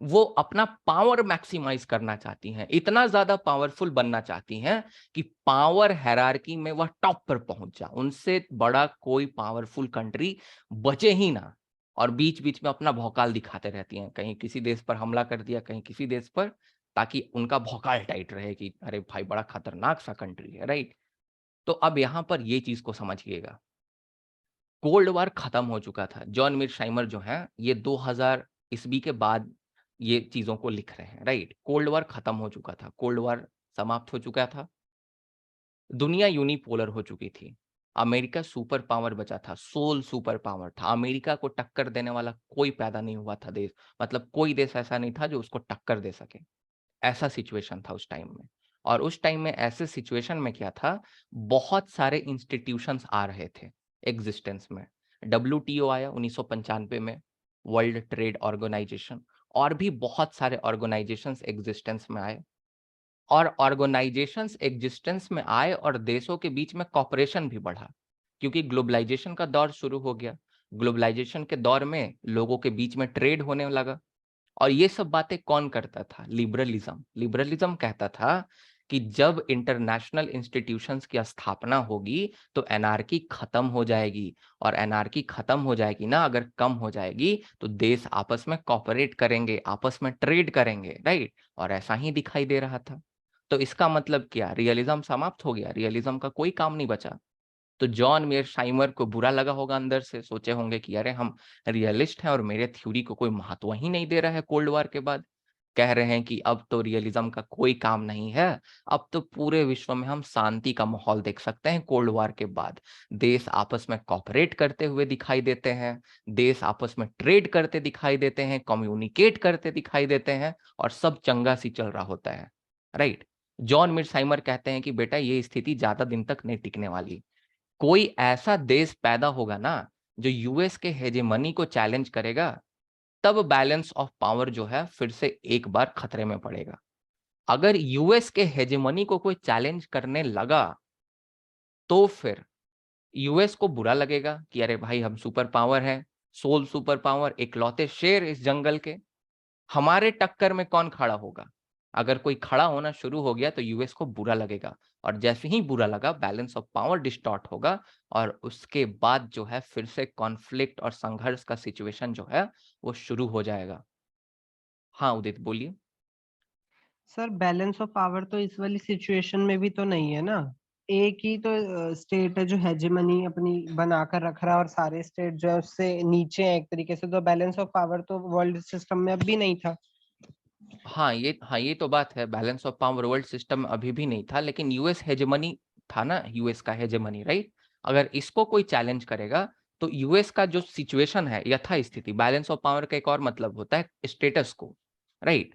वो अपना power maximise करना चाहती हैं, इतना ज्यादा पावरफुल बनना चाहती हैं कि पावर हायरार्की में वह टॉप पर पहुंच जा, उनसे बड़ा कोई पावरफुल कंट्री बचे ही ना। और बीच बीच में अपना भौकाल दिखाते रहती हैं, कहीं किसी देश पर हमला कर दिया, कहीं किसी देश पर, ताकि उनका भौकाल टाइट रहे कि अरे भाई बड़ा खतरनाक सा कंट्री है, राइट। तो अब यहाँ पर ये चीज को समझिएगा, कोल्ड वार खत्म हो चुका था। जॉन मीरशाइमर जो हैं ये 2000 ईस्वी के बाद ये चीजों को लिख रहे हैं, राइट। कोल्ड वार खत्म हो चुका था, कोल्ड वार समाप्त हो चुका था, दुनिया यूनिपोलर हो चुकी थी, अमेरिका सुपर पावर बचा था, सोल सुपर पावर था, अमेरिका को टक्कर देने वाला कोई पैदा नहीं हुआ था देश, मतलब कोई देश ऐसा नहीं था जो उसको टक्कर दे सके। ऐसा सिचुएशन था उस टाइम में। और उस टाइम में ऐसे सिचुएशन में क्या था, बहुत सारे इंस्टीट्यूशंस आ रहे थे एग्जिस्टेंस में। डब्ल्यूटीओ आया 1995 में, वर्ल्ड ट्रेड ऑर्गेनाइजेशन, और भी बहुत सारे ऑर्गेनाइजेशंस एग्जिस्टेंस में आए। और ऑर्गेनाइजेशंस एग्जिस्टेंस में आए और देशों के बीच में कॉपरेशन भी बढ़ा, क्योंकि ग्लोबलाइजेशन का दौर शुरू हो गया। ग्लोबलाइजेशन के दौर में लोगों के बीच में ट्रेड होने लगा। और ये सब बातें कौन करता था? लिबरलिज्म। लिबरलिज्म कहता था कि जब इंटरनेशनल इंस्टीट्यूशंस की स्थापना होगी तो एनार्की खत्म हो जाएगी, और एनार्की खत्म हो जाएगी ना, अगर कम हो जाएगी तो देश आपस में कॉपरेट करेंगे, आपस में ट्रेड करेंगे, राइट। और ऐसा ही दिखाई दे रहा था। तो इसका मतलब क्या? रियलिज्म समाप्त हो गया, रियलिज्म का कोई काम नहीं बचा। तो जॉन मेयरशाइमर को बुरा लगा होगा अंदर से, सोचे होंगे कि अरे हम रियलिस्ट हैं और मेरे थ्योरी को कोई महत्व ही नहीं दे रहा है कोल्ड वॉर के बाद। कह रहे हैं कि अब तो रियलिज्म का कोई काम नहीं है, अब तो पूरे विश्व में हम शांति का माहौल देख सकते हैं कोल्ड वॉर के बाद। देश आपस में कॉपरेट करते हुए दिखाई देते हैं, देश आपस में ट्रेड करते दिखाई देते हैं, कम्युनिकेट करते दिखाई देते हैं, और सब चंगा सी चल रहा होता है, राइट। जॉन मिरसाइमर कहते हैं कि बेटा ये स्थिति ज्यादा दिन तक नहीं टिकने वाली। कोई ऐसा देश पैदा होगा ना जो यूएस के हेजेमनी को चैलेंज करेगा, तब बैलेंस ऑफ पावर जो है फिर से एक बार खतरे में पड़ेगा। अगर यूएस के हेजेमनी को कोई चैलेंज करने लगा तो फिर यूएस को बुरा लगेगा कि अरे भाई हम सुपर पावर हैं, सोल सुपर पावर, इकलौते शेर इस जंगल के, हमारे टक्कर में कौन खड़ा होगा? अगर कोई खड़ा होना शुरू हो गया तो यूएस को बुरा लगेगा, और जैसे ही बुरा लगा बैलेंस ऑफ पावर डिस्टॉर्ट होगा, और उसके बाद जो है फिर से कॉन्फ्लिक्ट और संघर्ष का सिचुएशन जो है वो शुरू हो जाएगा। हाँ उदित बोलिए। सर बैलेंस ऑफ पावर तो इस वाली सिचुएशन में भी तो नहीं है ना। एक ही तो स्टेट है जो हेजेमनी अपनी बनाकर रख रहा है, और सारे स्टेट जो है उससे नीचे है एक तरीके से, तो बैलेंस ऑफ पावर तो वर्ल्ड सिस्टम में अब भी नहीं था। हाँ ये तो बात है, balance of power world system में अभी भी नहीं था, लेकिन यूएस हेजेमनी था ना, यूएस का हेजेमनी, राइट। अगर इसको कोई चैलेंज करेगा तो यूएस का जो सिचुएशन है, यथा स्थिति, बैलेंस ऑफ पावर का एक और मतलब होता है स्टेटस को, राइट।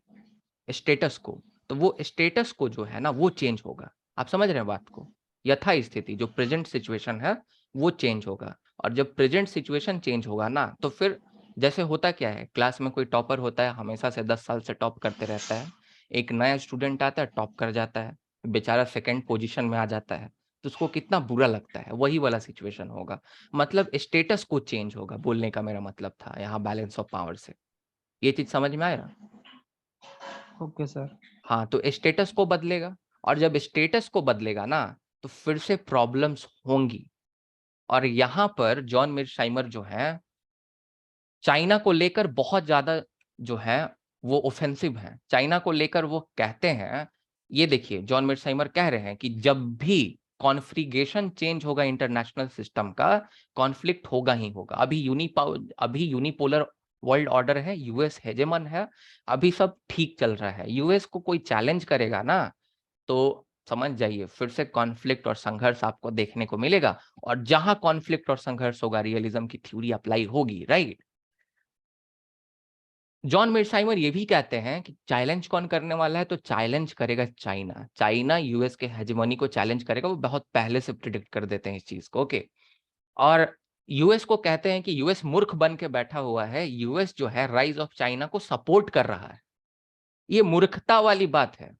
स्टेटस को, तो वो स्टेटस को जो है ना वो चेंज होगा। आप समझ रहे हैं बात को? यथा स्थिति जो प्रेजेंट सिचुएशन है वो चेंज होगा। और जब प्रेजेंट सिचुएशन चेंज होगा ना तो फिर जैसे होता क्या है, क्लास में कोई टॉपर होता है, हमेशा से 10 साल से टॉप करते रहता है, एक नया स्टूडेंट आता है टॉप कर जाता है, बेचारा सेकंड पोजीशन में आ जाता है, तो उसको कितना बुरा लगता है, वही वाला सिचुएशन होगा। मतलब स्टेटस को चेंज होगा, बोलने का मेरा मतलब था यहाँ बैलेंस ऑफ पावर से। ये चीज समझ में आया? Okay sir. हाँ, तो स्टेटस को बदलेगा, और जब स्टेटस को बदलेगा ना तो फिर से प्रॉब्लम्स होंगी। और यहाँ पर जॉन मिरशाइमर जो है चाइना को लेकर बहुत ज्यादा जो है वो ऑफेंसिव है। चाइना को लेकर वो कहते हैं, ये देखिए जॉन मिरशाइमर कह रहे हैं कि जब भी कॉन्फ़िगरेशन चेंज होगा इंटरनेशनल सिस्टम का, कॉन्फ्लिक्ट होगा ही होगा। अभी यूनिपोलर वर्ल्ड ऑर्डर है, यूएस हेजेमन है, अभी सब ठीक चल रहा है। यूएस को कोई चैलेंज करेगा ना तो समझ जाइए फिर से कॉन्फ्लिक्ट और संघर्ष आपको देखने को मिलेगा। और जहां कॉन्फ्लिक्ट और संघर्ष होगा रियलिज्म की थ्योरी अप्लाई होगी, राइट। जॉन मिरसाइमर ये भी कहते हैं कि चैलेंज कौन करने वाला है, तो चैलेंज करेगा चाइना। चाइना यूएस के हेजेमनी को चैलेंज करेगा, वो बहुत पहले से प्रिडिक्ट कर देते हैं इस चीज को, ओके। और यूएस को कहते हैं कि यूएस मूर्ख बन के बैठा हुआ है, यूएस जो है राइज ऑफ चाइना को सपोर्ट कर रहा है। ये मूर्खता वाली बात है,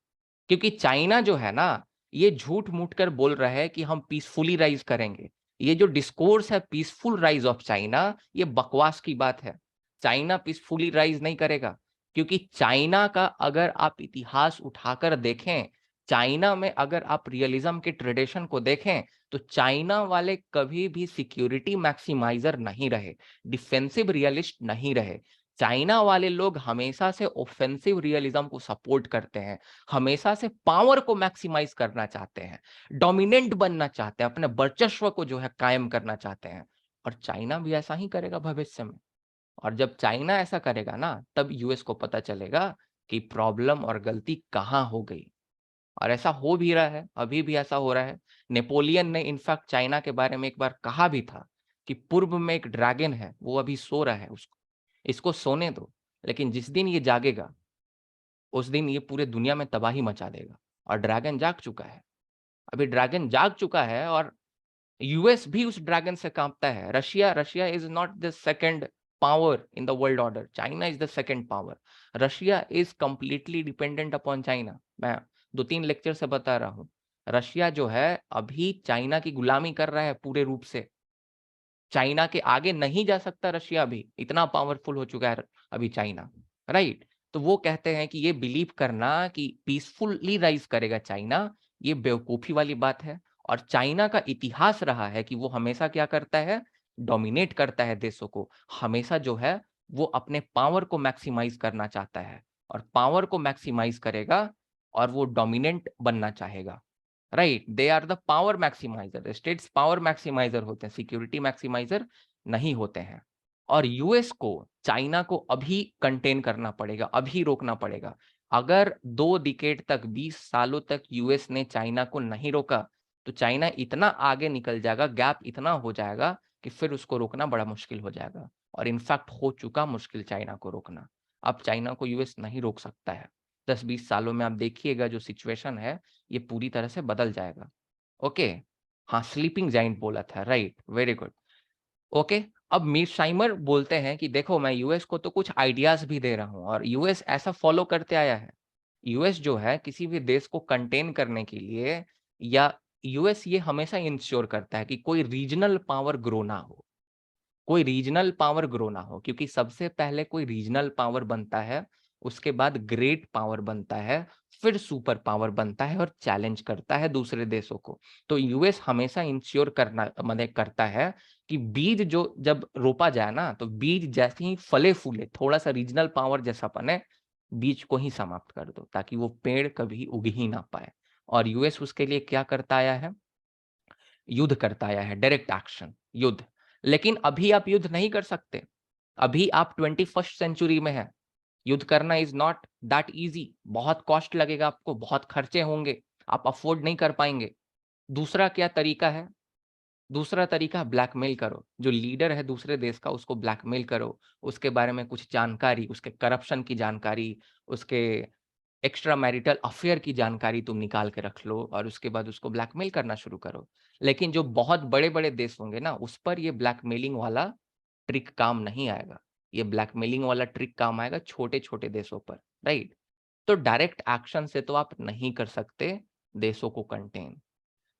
क्योंकि चाइना जो है ना ये झूठ मूठ कर बोल रहा है कि हम पीसफुली राइज करेंगे। ये जो डिस्कोर्स है पीसफुल राइज ऑफ चाइना, ये बकवास की बात है। चाइना पीसफुली राइज नहीं करेगा। क्योंकि चाइना का अगर आप इतिहास उठाकर देखें, चाइना में अगर आप रियलिज्म के ट्रेडिशन को देखें, तो चाइना वाले कभी भी सिक्योरिटी मैक्सिमाइजर नहीं रहे, डिफेंसिव रियलिस्ट नहीं रहे। चाइना वाले लोग हमेशा से ऑफेंसिव रियलिज्म को सपोर्ट करते हैं, हमेशा से पावर को मैक्सिमाइज करना चाहते हैं, डोमिनेंट बनना चाहते हैं, अपने वर्चस्व को जो है कायम करना चाहते हैं। और चाइना भी ऐसा ही करेगा भविष्य में। और जब चाइना ऐसा करेगा ना, तब यूएस को पता चलेगा कि प्रॉब्लम और गलती कहाँ हो गई। और ऐसा हो भी रहा है, अभी भी ऐसा हो रहा है। नेपोलियन ने इनफैक्ट चाइना के बारे में एक बार कहा भी था कि पूर्व में एक ड्रैगन है, वो अभी सो रहा है, उसको इसको सोने दो, लेकिन जिस दिन ये जागेगा उस दिन ये पूरे दुनिया में तबाही मचा देगा। और ड्रैगन जाग चुका है, अभी ड्रैगन जाग चुका है। और यूएस भी उस ड्रैगन से कांपता है। Russia Russia is not the second power in the world order, China is the second power. Russia is completely dependent upon China. मैं 2-3 लेक्चर से बता रहा हूँ, रशिया जो है अभी चाइना की गुलामी कर रहा है पूरे रूप से। चाइना के आगे नहीं जा सकता रशिया, अभी इतना पावरफुल हो चुका है अभी चाइना, राइट। तो वो कहते हैं कि ये बिलीव करना कि पीसफुली राइज करेगा चाइना, ये बेवकूफी वाली बात है। और चाइना का इतिहास रहा है कि वो हमेशा क्या करता है, डोमिनेट करता है देशों को, हमेशा जो है वो अपने पावर को मैक्सिमाइज करना चाहता है। और पावर को मैक्सिमाइज करेगा और वो डोमिनेंट बनना चाहेगा, right. They are the power maximiser, states power maximiser होते हैं, सिक्योरिटी मैक्सिमाइजर नहीं होते हैं। और यूएस को चाइना को अभी कंटेन करना पड़ेगा, अभी रोकना पड़ेगा। अगर 2 डिकेड तक, 20 सालों तक यूएस ने चाइना को नहीं रोका, तो चाइना इतना आगे निकल जाएगा, गैप इतना हो जाएगा कि फिर उसको रोकना बड़ा मुश्किल हो जाएगा। और इनफैक्ट हो चुका मुश्किल चाइना को रोकना। अब चाइना को यूएस नहीं रोक सकता है। 10-20 सालों में आप देखिएगा जो सिचुएशन है, ये पूरी तरह से बदल जाएगा। ओके, हाँ, स्लीपिंग जाइंट बोला था, राइट, वेरी गुड। ओके, अब मीर शाइमर बोलते हैं कि देखो मैं यूएस को तो कुछ आइडियाज भी दे रहा हूं, और यूएस ऐसा फॉलो करते आया है। यूएस जो है किसी भी देश को कंटेन करने के लिए, या यूएस ये हमेशा इंश्योर करता है कि कोई रीजनल पावर ग्रो ना हो, कोई रीजनल पावर ग्रो ना हो। क्योंकि सबसे पहले कोई रीजनल पावर बनता है, उसके बाद ग्रेट पावर बनता है, फिर सुपर पावर बनता है और चैलेंज करता है दूसरे देशों को। तो यूएस हमेशा इंश्योर करना मतलब करता है कि बीज जो जब रोपा जाए ना, तो बीज जैसे ही फले फूले, थोड़ा सा रीजनल पावर जैसा बने, बीज को ही समाप्त कर दो, ताकि वो पेड़ कभी उग ही ना पाए। और यूएस उसके लिए क्या करता आया है, युद्ध करता आया है, डायरेक्ट एक्शन, युद्ध। लेकिन अभी आप युद्ध नहीं कर सकते, अभी आप 21st सेंचुरी में है। युद्ध करना इज नॉट दैट इजी, बहुत कॉस्ट लगेगा आपको, बहुत खर्चे होंगे, आप अफोर्ड नहीं कर पाएंगे। दूसरा क्या तरीका है, दूसरा तरीका ब्लैकमेल करो। जो लीडर है दूसरे देश का, उसको ब्लैकमेल करो, उसके बारे में कुछ जानकारी, उसके करप्शन की जानकारी, उसके एक्स्ट्रा मैरिटल अफेयर की जानकारी तुम निकाल के रख लो, और उसके बाद उसको ब्लैकमेल करना शुरू करो। लेकिन जो बहुत बड़े-बड़े देश होंगे ना, उस पर ये ब्लैकमेलिंग वाला ट्रिक काम नहीं आएगा। ये ब्लैकमेलिंग वाला ट्रिक काम आएगा छोटे-छोटे देशों पर, राइट? तो डायरेक्ट एक्शन से तो आप नहीं कर सकते देशों को कंटेन।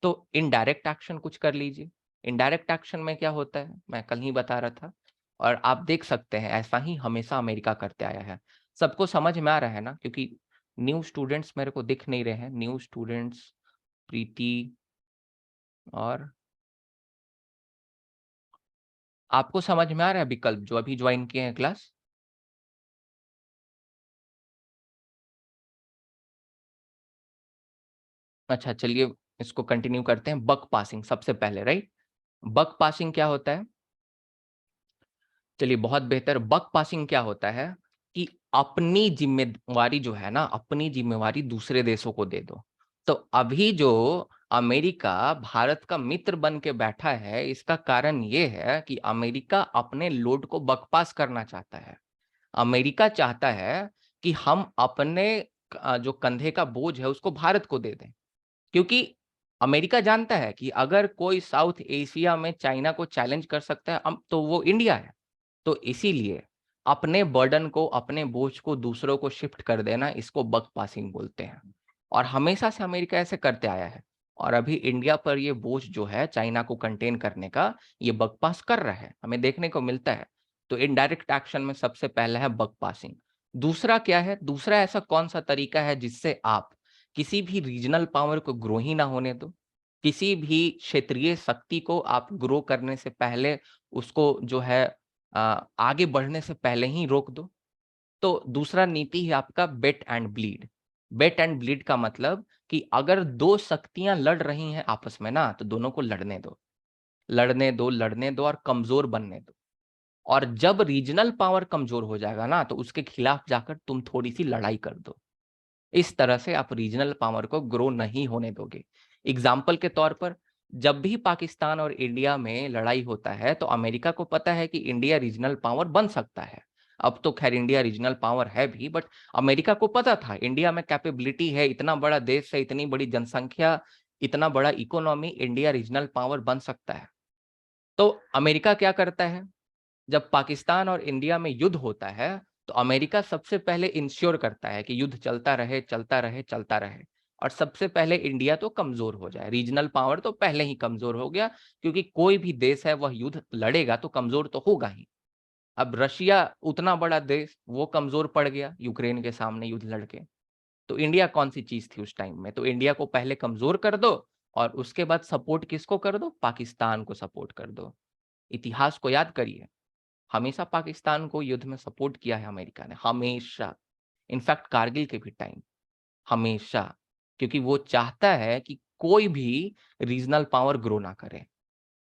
तो इनडायरेक्ट एक्शन कुछ कर लीजिए। इनडायरेक्ट एक्शन में क्या होता है, मैं कल ही बता रहा था, और आप देख सकते हैं ऐसा ही हमेशा अमेरिका करते आया है। सबको समझ में आ रहा है ना, क्योंकि न्यू स्टूडेंट्स मेरे को दिख नहीं रहे हैं। न्यू स्टूडेंट्स प्रीति, और आपको समझ में आ रहा है विकल्प जो अभी ज्वाइन किए हैं क्लास? अच्छा, चलिए इसको कंटिन्यू करते हैं। बक पासिंग सबसे पहले, राइट? बक पासिंग क्या होता है? चलिए बहुत बेहतर। बक पासिंग क्या होता है कि अपनी जिम्मेवारी जो है ना, अपनी जिम्मेवारी दूसरे देशों को दे दो। तो अभी जो अमेरिका भारत का मित्र बन के बैठा है, इसका कारण ये है कि अमेरिका अपने लोड को बकपास करना चाहता है। अमेरिका चाहता है कि हम अपने जो कंधे का बोझ है उसको भारत को दे दें। क्योंकि अमेरिका जानता है कि अगर कोई साउथ एशिया में चाइना को चैलेंज कर सकता है, तो वो इंडिया है। तो इसीलिए अपने बर्डन को, अपने बोझ को दूसरों को शिफ्ट कर देना, इसको बक पासिंग बोलते हैं। और हमेशा से अमेरिका ऐसे करते आया है। और अभी इंडिया पर ये बोझ जो है चाइना को कंटेन करने का, ये बक पास कर रहा है, हमें देखने को मिलता है। तो इनडायरेक्ट एक्शन में सबसे पहला है बक पासिंग। दूसरा क्या है, दूसरा ऐसा कौन सा तरीका है जिससे आप किसी भी रीजनल पावर को ग्रो ही ना होने दो, किसी भी क्षेत्रीय शक्ति को आप ग्रो करने से पहले उसको जो है आगे बढ़ने से पहले ही रोक दो। तो दूसरा नीति है आपका bet and bleed. Bet and bleed का मतलब कि अगर दो शक्तियां लड़ रही हैं आपस में ना, तो दोनों को लड़ने दो, लड़ने दो, लड़ने दो और कमजोर बनने दो। और जब रीजनल पावर कमजोर हो जाएगा ना, तो उसके खिलाफ जाकर तुम थोड़ी सी लड़ाई कर दो। इस तरह से आप रीजनल पावर को ग्रो नहीं होने दोगे। एग्जाम्पल के तौर पर, जब भी पाकिस्तान और इंडिया में लड़ाई होता है, तो अमेरिका को पता है कि इंडिया रीजनल पावर बन सकता है। अब तो खैर इंडिया रीजनल पावर है भी, बट अमेरिका को पता था इंडिया में कैपेबिलिटी है, इतना बड़ा देश है, इतनी बड़ी जनसंख्या, इतना बड़ा इकोनॉमी, इंडिया रीजनल पावर बन सकता है। तो अमेरिका क्या करता है, जब पाकिस्तान और इंडिया में युद्ध होता है, तो अमेरिका सबसे पहले इंश्योर करता है कि युद्ध चलता रहे, चलता रहे, चलता रहे, और सबसे पहले इंडिया तो कमजोर हो जाए। रीजनल पावर तो पहले ही कमजोर हो गया, क्योंकि कोई भी देश है वह युद्ध लड़ेगा तो कमजोर तो होगा ही। अब रशिया उतना बड़ा देश, वो कमजोर पड़ गया यूक्रेन के सामने युद्ध लड़के। तो इंडिया कौन सी चीज थी उस टाइम में? तो इंडिया को पहले कमजोर कर दो और उसके बाद सपोर्ट किसको कर दो? पाकिस्तान को सपोर्ट कर दो। इतिहास को याद करिए, हमेशा पाकिस्तान को युद्ध में सपोर्ट किया है अमेरिका ने, हमेशा। इनफैक्ट कारगिल के भी टाइम, हमेशा। क्योंकि वो चाहता है कि कोई भी रीजनल पावर ग्रो ना करे।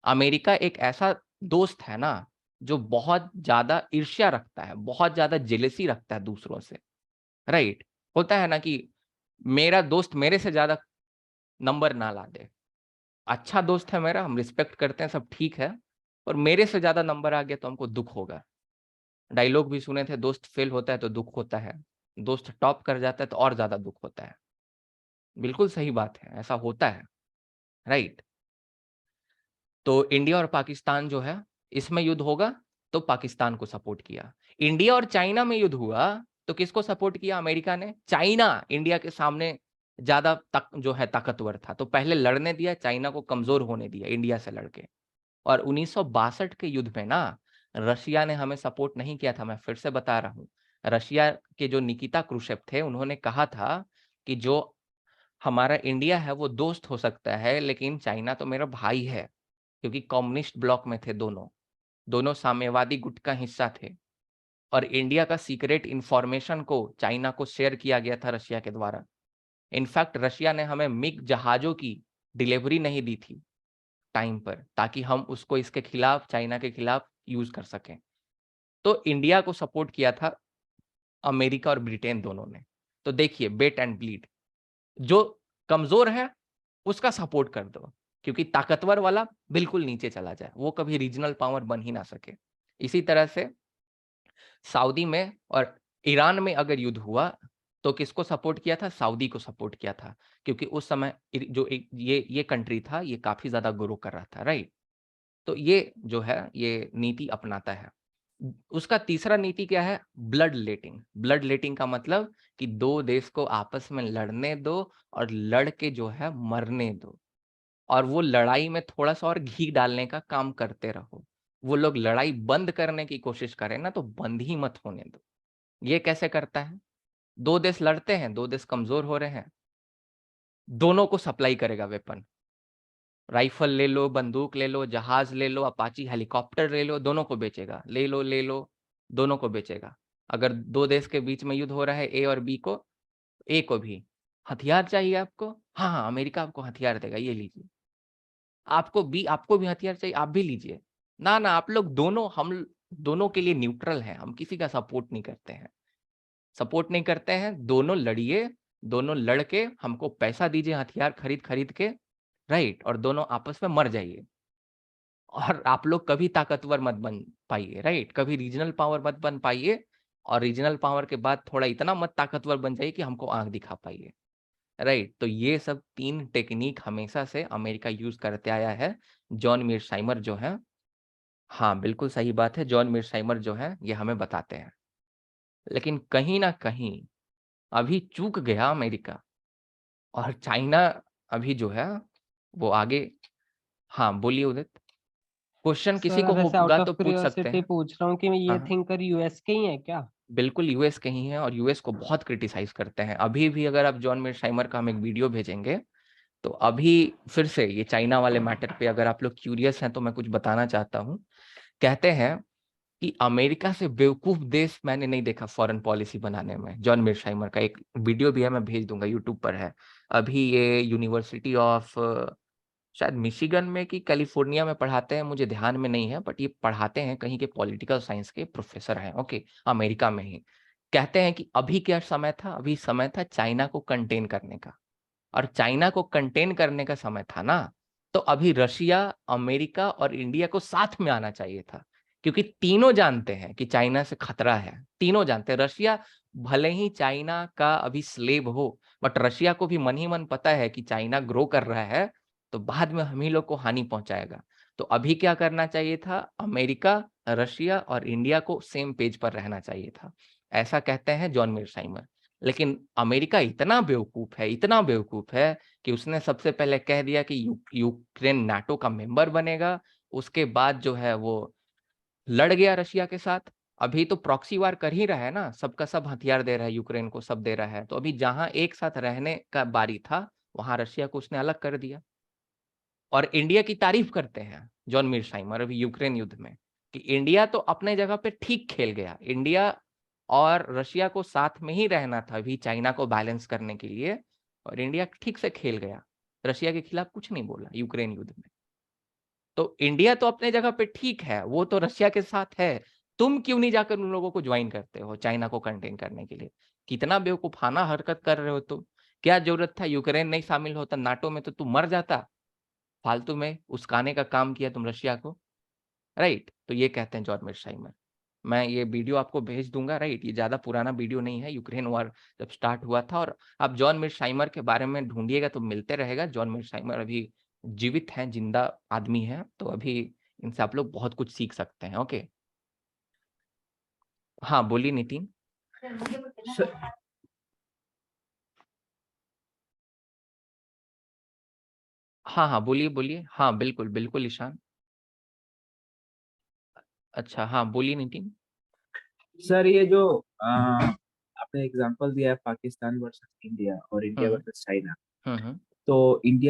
अमेरिका एक ऐसा दोस्त है ना, जो बहुत ज्यादा ईर्ष्या रखता है, बहुत ज्यादा जेलेसी रखता है दूसरों से, राइट? होता है ना कि मेरा दोस्त मेरे से ज्यादा नंबर ना ला दे। अच्छा दोस्त है मेरा, हम रिस्पेक्ट करते हैं, सब ठीक है, और मेरे से ज्यादा नंबर आ गया तो हमको दुख होगा। डायलॉग भी सुने थे, दोस्त फेल होता है तो दुख होता है, दोस्त टॉप कर जाता है तो और ज्यादा दुख होता है। बिल्कुल सही बात है, ऐसा होता है, राइट? तो इंडिया और पाकिस्तान जो है, इसमें युद्ध होगा तो पाकिस्तान को सपोर्ट किया। इंडिया और चाइना में युद्ध हुआ तो किसको सपोर्ट किया अमेरिका ने? चाइना इंडिया के सामने ज्यादा जो है ताकतवर था, तो पहले लड़ने दिया, चाइना को कमजोर होने दिया इंडिया से लड़के। और 1962 के युद्ध में ना, रशिया ने हमें सपोर्ट नहीं किया था। मैं फिर से बता रहा हूँ, रशिया के जो निकिता क्रुश्चेव थे, उन्होंने कहा था कि जो हमारा इंडिया है वो दोस्त हो सकता है, लेकिन चाइना तो मेरा भाई है। क्योंकि कम्युनिस्ट ब्लॉक में थे दोनों, दोनों साम्यवादी गुट का हिस्सा थे, और इंडिया का सीक्रेट इंफॉर्मेशन को चाइना को शेयर किया गया था रशिया के द्वारा। इनफैक्ट रशिया ने हमें मिग जहाजों की डिलीवरी नहीं दी थी टाइम पर, ताकि हम उसको इसके खिलाफ, चाइना के खिलाफ यूज कर सकें। तो इंडिया को सपोर्ट किया था अमेरिका और ब्रिटेन दोनों ने। तो देखिए, बेट एंड ब्लीड, जो कमजोर है उसका सपोर्ट कर दो, क्योंकि ताकतवर वाला बिल्कुल नीचे चला जाए, वो कभी रीजनल पावर बन ही ना सके। इसी तरह से सऊदी में और ईरान में अगर युद्ध हुआ तो किसको सपोर्ट किया था? सऊदी को सपोर्ट किया था, क्योंकि उस समय जो ये कंट्री था, ये काफी ज्यादा ग्रो कर रहा था, राइट? तो ये जो है, ये नीति अपनाता है। उसका तीसरा नीति क्या है? Blood letting. ब्लड लेटिंग का मतलब कि दो देश को आपस में लड़ने दो और लड़ के जो है मरने दो, और वो लड़ाई में थोड़ा सा और घी डालने का काम करते रहो। वो लोग लड़ाई बंद करने की कोशिश करें ना, तो बंद ही मत होने दो। ये कैसे करता है? दो देश लड़ते हैं, दो देश कमजोर हो रहे हैं, दोनों को सप्लाई करेगा वेपन। राइफल ले लो, बंदूक ले लो, जहाज ले लो, अपाची हेलीकॉप्टर ले लो, दोनों को बेचेगा। ले लो, ले लो, दोनों को बेचेगा। अगर दो देश के बीच में युद्ध हो रहा है, ए और बी को, ए को भी हथियार चाहिए आपको, हाँ हाँ, अमेरिका आपको हथियार देगा, ये लीजिए। आपको भी हथियार चाहिए, आप भी लीजिए। ना ना, आप लोग दोनों, हम दोनों के लिए न्यूट्रल हैं, हम किसी का सपोर्ट नहीं करते हैं। सपोर्ट नहीं करते हैं, दोनों लड़िए, दोनों लड़के हमको पैसा दीजिए हथियार खरीद खरीद के, राइट? और दोनों आपस में मर जाइए। और आप लोग कभी ताकतवर मत बन पाइए, राइट? कभी रीजनल पावर मत बन पाइए, और रीजनल पावर के बाद थोड़ा इतना मत ताकतवर बन जाइए कि हमको आंख दिखा पाइए, राइट? तो ये सब 3 टेक्निक हमेशा से अमेरिका यूज करते आया है। जॉन मीरसाइमर जो है, हाँ बिल्कुल सही बात है, जॉन मीरसाइमर जो है ये हमें बताते हैं। लेकिन कहीं ना कहीं अभी चूक गया अमेरिका, और चाइना अभी जो है वो आगे। हाँ बोलिए उदित, क्वेश्चन किसी सर को वैसे होगा आउट ऑफ तो पूछ सकते क्यूरियोसिटी हैं। पूछ रहा हूँ कि हाँ ये हाँ। थिंकर यूएस के ही है क्या? बिल्कुल यूएस के ही हैं और यूएस को बहुत क्रिटिसाइज करते हैं। अभी भी अगर आप जॉन मेर्शाइमर का हम एक वीडियो भेजेंगे, तो अभी फिर से ये चाइना वाले मैटर पे अगर आप लोग क्यूरियस हैं तो मैं कुछ बताना चाहता हूँ। कहते हैं कि अमेरिका से बेवकूफ देश मैंने नहीं देखा फॉरेन पॉलिसी बनाने में। जॉन मेर्शाइमर का एक वीडियो भी है, मैं भेज दूंगा, यूट्यूब पर है। अभी ये यूनिवर्सिटी ऑफ शायद मिशिगन में कि कैलिफोर्निया में पढ़ाते हैं, मुझे ध्यान में नहीं है, बट ये पढ़ाते हैं कहीं के पॉलिटिकल साइंस के प्रोफेसर हैं, ओके, अमेरिका में ही। कहते हैं कि अभी क्या समय था, अभी समय था चाइना को कंटेन करने का। और चाइना को कंटेन करने का समय था ना, तो अभी रशिया, अमेरिका और इंडिया को साथ में आना चाहिए था। क्योंकि तीनों जानते हैं कि चाइना से खतरा है, तीनों जानते हैं। रशिया भले ही चाइना का अभी स्लेव हो, बट रशिया को भी मन ही मन पता है कि चाइना ग्रो कर रहा है, तो बाद में हम ही लोग को हानि पहुंचाएगा। तो अभी क्या करना चाहिए था, अमेरिका, रशिया और इंडिया को सेम पेज पर रहना चाहिए था। ऐसा कहते हैं जॉन मेर्शाइमर। लेकिन अमेरिका इतना बेवकूफ है, इतना बेवकूफ है कि उसने सबसे पहले कह दिया कि यूक्रेन नाटो का मेंबर बनेगा। उसके बाद जो है वो लड़ गया रशिया के साथ। अभी तो प्रॉक्सी वार कर ही रहा है ना, सबका सब हथियार दे रहा है, यूक्रेन को सब दे रहा है। तो अभी जहां एक साथ रहने का बारी था, वहां रशिया को उसने अलग कर दिया। और इंडिया की तारीफ करते हैं जॉन मीरसाइमर अभी यूक्रेन युद्ध में, कि इंडिया तो अपने जगह पे ठीक खेल गया। इंडिया और रशिया को साथ में ही रहना था अभी चाइना को बैलेंस करने के लिए, और इंडिया ठीक से खेल गया, रशिया के खिलाफ कुछ नहीं बोला यूक्रेन युद्ध में। तो इंडिया तो अपने जगह पे ठीक है, वो तो रशिया के साथ है। तुम क्यों नहीं जाकर उन लोगों को ज्वाइन करते हो चाइना को कंटेन करने के लिए? कितना बेवकूफाना हरकत कर रहे हो तुम। क्या जरूरत था, यूक्रेन नहीं शामिल होता नाटो में तो तुम मर जाता। फालतू में उस्काने का काम किया तुम रशिया को, राइट? तो ये कहते हैं जॉर्ज मेर्शाइमर। मैं ये वीडियो आपको भेज दूंगा, राइट? ये ज्यादा पुराना वीडियो नहीं है, यूक्रेन वॉर जब स्टार्ट हुआ था। और आप जॉन मेर्शाइमर के बारे में ढूंढिएगा तो मिलते रहेगा। जॉन मेर्शाइमर अभी जीवित हैं, जिंदा आदमी हैं, तो अभी इनसे आप लोग बहुत कुछ सीख सकते हैं। ओके, हाँ बोलिए नितिन। सर हाँ हाँ बोलिए बोलिए, हाँ बिल्कुल बिल्कुल ईशान। अच्छा हाँ बोलिए नितिन। सर ये जो आपने एग्जांपल दिया है पाकिस्तान वर्सेस इंडिया और इंडिया हम्म वर्सेस चाइना, हम्म। तो इंडिया